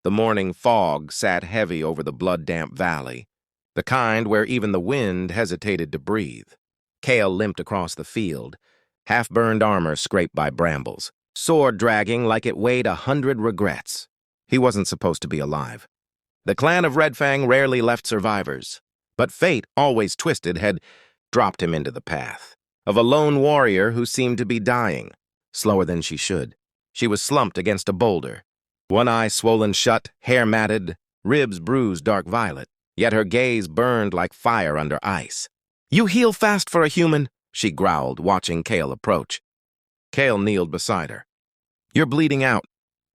The morning fog sat heavy over the blood-damp valley, the kind where even the wind hesitated to breathe. Cale limped across the field, half-burned armor scraped by brambles, sword dragging like it weighed 100 regrets. He wasn't supposed to be alive. The clan of Red Fang rarely left survivors, but fate, always twisted, had dropped him into the path of a lone warrior who seemed to be dying, slower than she should. She was slumped against a boulder, one eye swollen shut, hair matted, ribs bruised dark violet, yet her gaze burned like fire under ice. "You heal fast for a human," she growled, watching Cale approach. Cale kneeled beside her. "You're bleeding out.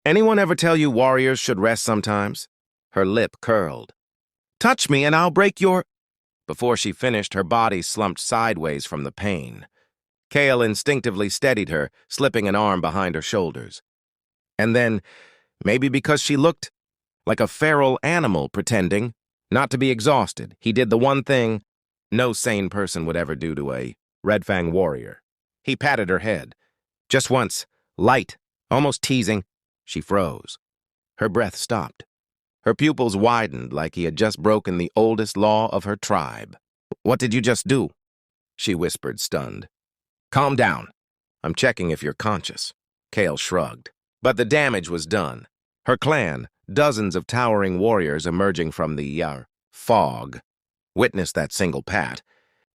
Anyone ever tell you warriors should rest sometimes?" Her lip curled. "Touch me and I'll break your—" Before she finished, her body slumped sideways from the pain. Cale instinctively steadied her, slipping an arm behind her shoulders. And then, maybe because she looked like a feral animal pretending not to be exhausted, he did the one thing no sane person would ever do to a Red Fang warrior. He patted her head. Just once, light, almost teasing. She froze. Her breath stopped. Her pupils widened like he had just broken the oldest law of her tribe. "What did you just do?" she whispered, stunned. "Calm down. I'm checking if you're conscious." Cale shrugged. But the damage was done. Her clan, dozens of towering warriors emerging from the fog, witnessed that single pat.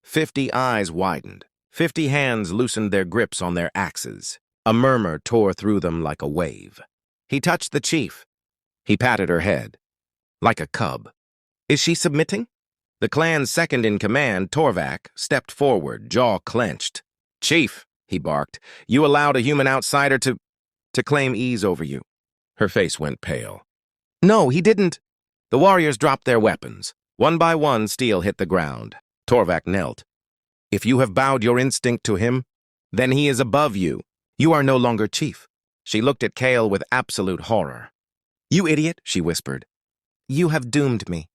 50 eyes widened. 50 hands loosened their grips on their axes. A murmur tore through them like a wave. He touched the chief. He patted her head. Like a cub. "Is she submitting?" The clan's second-in-command, Torvak, stepped forward, jaw clenched. "Chief," he barked, "you allowed a human outsider to claim ease over you." Her face went pale. "No, he didn't." The warriors dropped their weapons. One by one, steel hit the ground. Torvak knelt. "If you have bowed your instinct to him, then he is above you. You are no longer chief." She looked at Cale with absolute horror. "You idiot," she whispered. "You have doomed me."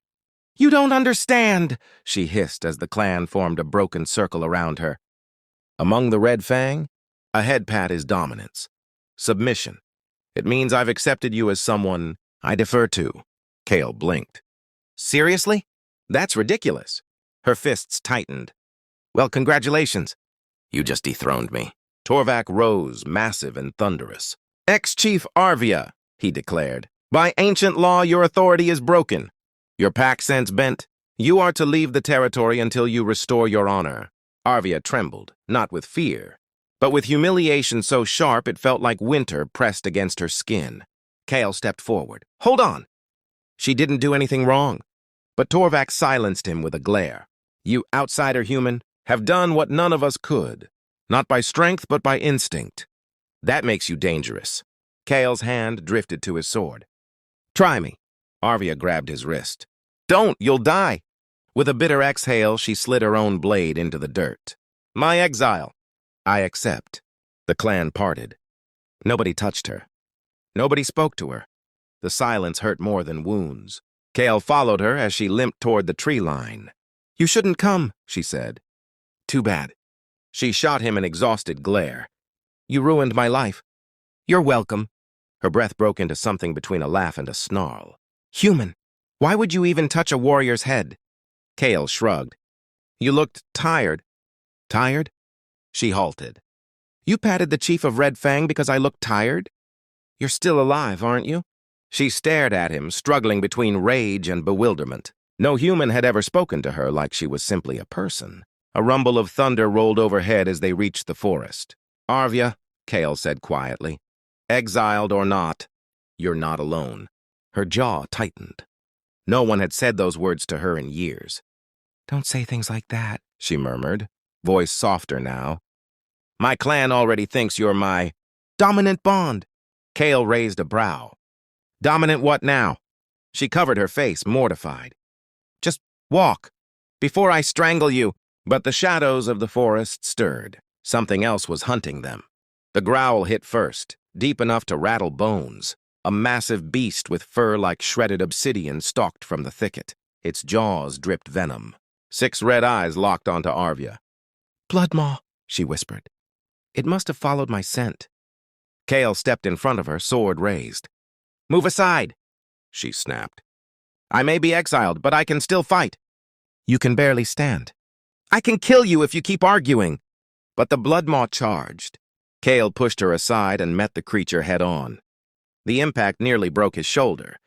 "You don't understand," she hissed as the clan formed a broken circle around her. Among the Red Fang, a head pat is dominance. Submission. It means I've accepted you as someone I defer to. Cale blinked. "Seriously? That's ridiculous." Her fists tightened. "Well, congratulations. You just dethroned me." Torvak rose, massive and thunderous. "Ex-Chief Arvia," he declared. "By ancient law, your authority is broken. Your pack sense bent. You are to leave the territory until you restore your honor." Arvia trembled, not with fear, but with humiliation so sharp it felt like winter pressed against her skin. Cale stepped forward. "Hold on." She didn't do anything wrong. But Torvak silenced him with a glare. "You outsider human have done what none of us could. Not by strength, but by instinct. That makes you dangerous." Cale's hand drifted to his sword. "Try me." Arvia grabbed his wrist. "Don't, you'll die." With a bitter exhale, she slid her own blade into the dirt. "My exile." "I accept." The clan parted. Nobody touched her. Nobody spoke to her. The silence hurt more than wounds. Cale followed her as she limped toward the tree line. "You shouldn't come," she said. "Too bad." She shot him an exhausted glare. "You ruined my life." "You're welcome." Her breath broke into something between a laugh and a snarl. "Human, why would you even touch a warrior's head?" Cale shrugged. "You looked tired." "Tired?" She halted. "You patted the chief of Red Fang because I looked tired? You're still alive, aren't you?" She stared at him, struggling between rage and bewilderment. No human had ever spoken to her like she was simply a person. A rumble of thunder rolled overhead as they reached the forest. "Arvia," Cale said quietly, "exiled or not, you're not alone." Her jaw tightened. No one had said those words to her in years. "Don't say things like that," she murmured, voice softer now. "My clan already thinks you're my dominant bond." Cale raised a brow. "Dominant what now?" She covered her face, mortified. "Just walk, before I strangle you." But the shadows of the forest stirred. Something else was hunting them. The growl hit first, deep enough to rattle bones. A massive beast with fur like shredded obsidian stalked from the thicket. Its jaws dripped venom. 6 red eyes locked onto Arvia. "Bloodmaw," she whispered. "It must have followed my scent." Cale stepped in front of her, sword raised. "Move aside." she snapped. I may be exiled, but I can still fight. You can barely stand. I can kill you if you keep arguing. But the Bloodmaw charged. Kale pushed her aside and met the creature head-on. The impact nearly broke his shoulder,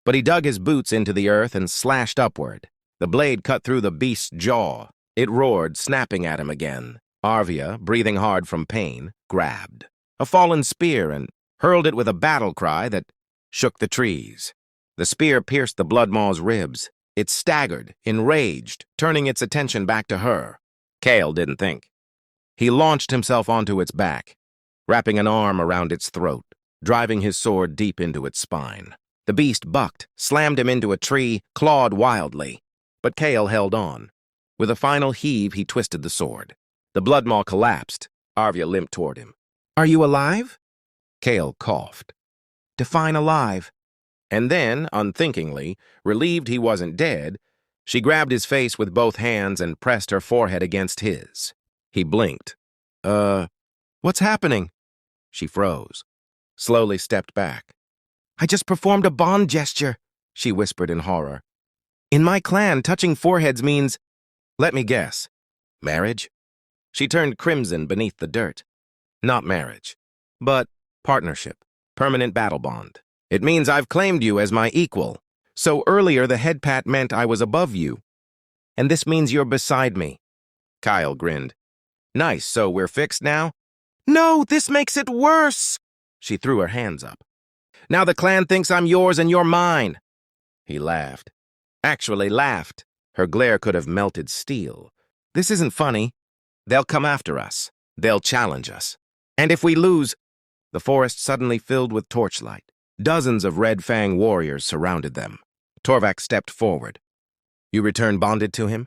but he dug his boots into the earth and slashed upward. The blade cut through the beast's jaw. It roared, snapping at him again. Arvia, breathing hard from pain, grabbed a fallen spear and hurled it with a battle cry that shook the trees. The spear pierced the Bloodmaw's ribs. It staggered, enraged, turning its attention back to her. Kale didn't think. He launched himself onto its back, wrapping an arm around its throat, driving his sword deep into its spine. The beast bucked, slammed him into a tree, clawed wildly. But Kale held on. With a final heave, he twisted the sword. The Bloodmaw collapsed. Arvia limped toward him. Are you alive? Kale coughed. Define alive. And then, unthinkingly, relieved he wasn't dead, she grabbed his face with both hands and pressed her forehead against his. He blinked. What's happening? She froze, slowly stepped back. I just performed a bond gesture, she whispered in horror. In my clan, touching foreheads means, let me guess, marriage? She turned crimson beneath the dirt. Not marriage, but partnership, permanent battle bond. It means I've claimed you as my equal. So earlier the head pat meant I was above you. And this means you're beside me. Kyle grinned. Nice, so we're fixed now? No, this makes it worse. She threw her hands up. Now the clan thinks I'm yours and you're mine. He laughed. Actually laughed. Her glare could have melted steel. This isn't funny. They'll come after us. They'll challenge us. And if we lose... The forest suddenly filled with torchlight. Dozens of Red Fang warriors surrounded them. Torvak stepped forward. You return bonded to him?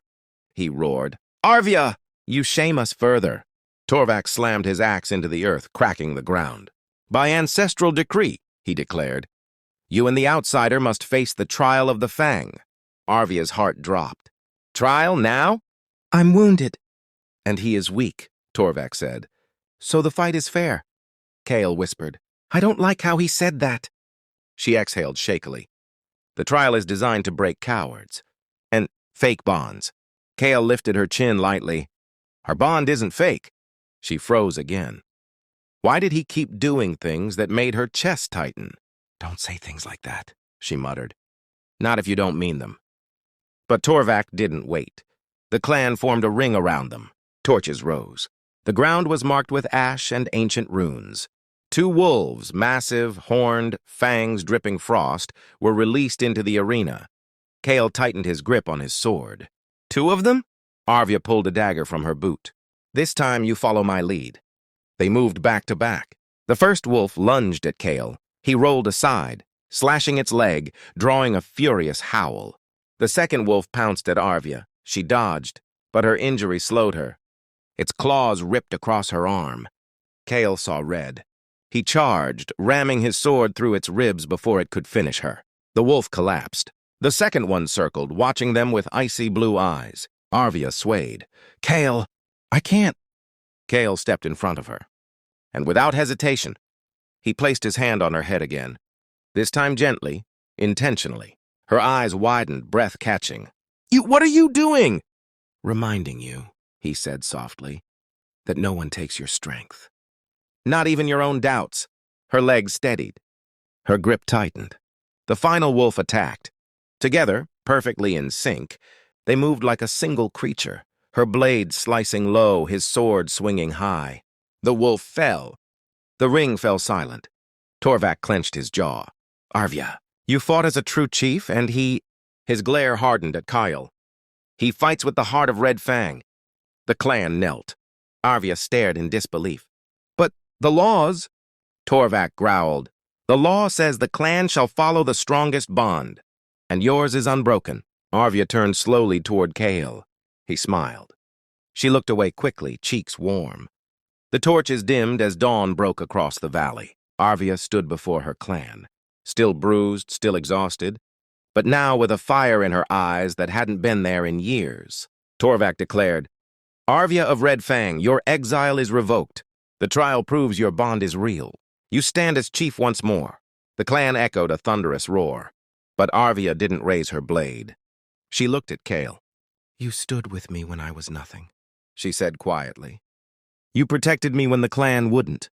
He roared. Arvia! You shame us further. Torvak slammed his axe into the earth, cracking the ground. By ancestral decree, he declared. You and the outsider must face the trial of the Fang. Arvia's heart dropped. Trial now? I'm wounded. And he is weak, Torvak said. So the fight is fair. Kale whispered. I don't like how he said that. She exhaled shakily. The trial is designed to break cowards. And fake bonds. Kale lifted her chin lightly. Our bond isn't fake. She froze again. Why did he keep doing things that made her chest tighten? Don't say things like that, she muttered. Not if you don't mean them. But Torvak didn't wait. The clan formed a ring around them. Torches rose. The ground was marked with ash and ancient runes. 2 wolves, massive, horned, fangs dripping frost, were released into the arena. Kale tightened his grip on his sword. 2 of them? Arvia pulled a dagger from her boot. This time you follow my lead. They moved back to back. The first wolf lunged at Kale. He rolled aside, slashing its leg, drawing a furious howl. The second wolf pounced at Arvia. She dodged, but her injury slowed her. Its claws ripped across her arm. Kale saw red. He charged, ramming his sword through its ribs before it could finish her. The wolf collapsed. The second one circled, watching them with icy blue eyes. Arvia swayed. Kale, I can't. Kale stepped in front of her. And without hesitation, he placed his hand on her head again. This time gently, intentionally. Her eyes widened, breath catching. What are you doing? Reminding you, he said softly, that no one takes your strength. Not even your own doubts. Her legs steadied. Her grip tightened. The final wolf attacked. Together, perfectly in sync, they moved like a single creature, her blade slicing low, his sword swinging high. The wolf fell. The ring fell silent. Torvak clenched his jaw. Arvia, you fought as a true chief, and he... His glare hardened at Kyle. He fights with the heart of Red Fang. The clan knelt. Arvia stared in disbelief. But the laws... Torvak growled. The law says the clan shall follow the strongest bond, and yours is unbroken. Arvia turned slowly toward Kale. He smiled. She looked away quickly, cheeks warm. The torches dimmed as dawn broke across the valley. Arvia stood before her clan, still bruised, still exhausted, but now with a fire in her eyes that hadn't been there in years. Torvak declared, Arvia of Red Fang, your exile is revoked. The trial proves your bond is real. You stand as chief once more. The clan echoed a thunderous roar. But Arvia didn't raise her blade. She looked at Kale. "You stood with me when I was nothing," she said quietly. "You protected me when the clan wouldn't.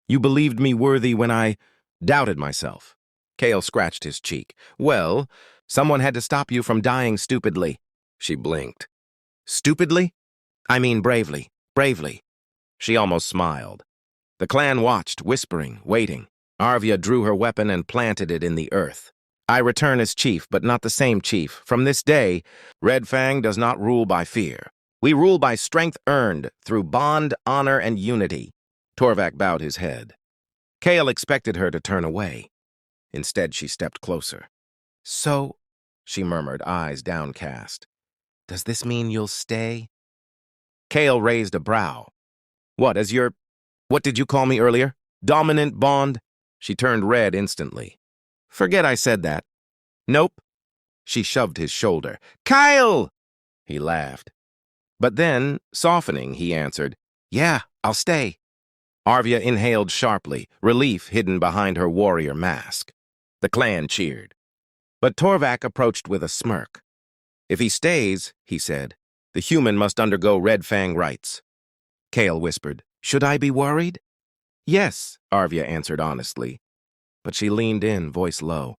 You believed me worthy when I doubted myself." Kale scratched his cheek. "Well, someone had to stop you from dying stupidly." She blinked. "Stupidly? I mean bravely. Bravely." She almost smiled. The clan watched, whispering, waiting. Arvia drew her weapon and planted it in the earth. "I return as chief, but not the same chief. From this day, Red Fang does not rule by fear. We rule by strength earned through bond, honor, and unity." Torvak bowed his head. Kale expected her to turn away. Instead, she stepped closer. "So," she murmured, eyes downcast, "does this mean you'll stay?" Kale raised a brow. What did you call me earlier? Dominant bond?" She turned red instantly. "Forget I said that." "Nope." She shoved his shoulder. "Kyle!" He laughed. But then, softening, he answered, "Yeah, I'll stay." Arvia inhaled sharply, relief hidden behind her warrior mask. The clan cheered. But Torvak approached with a smirk. "If he stays," he said, "the human must undergo Red Fang rites." Kale whispered, "Should I be worried?" "Yes," Arvia answered honestly. But she leaned in, voice low.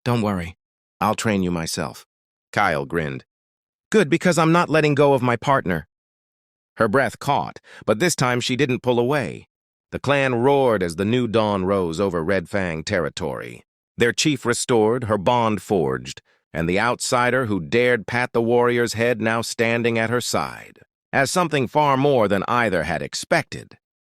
"Don't worry. I'll train you myself." Kyle grinned. "Good, because I'm not letting go of my partner." Her breath caught, but this time she didn't pull away. The clan roared as the new dawn rose over Red Fang territory. Their chief restored, her bond forged, and the outsider who dared pat the warrior's head now standing at her side, as something far more than either had expected.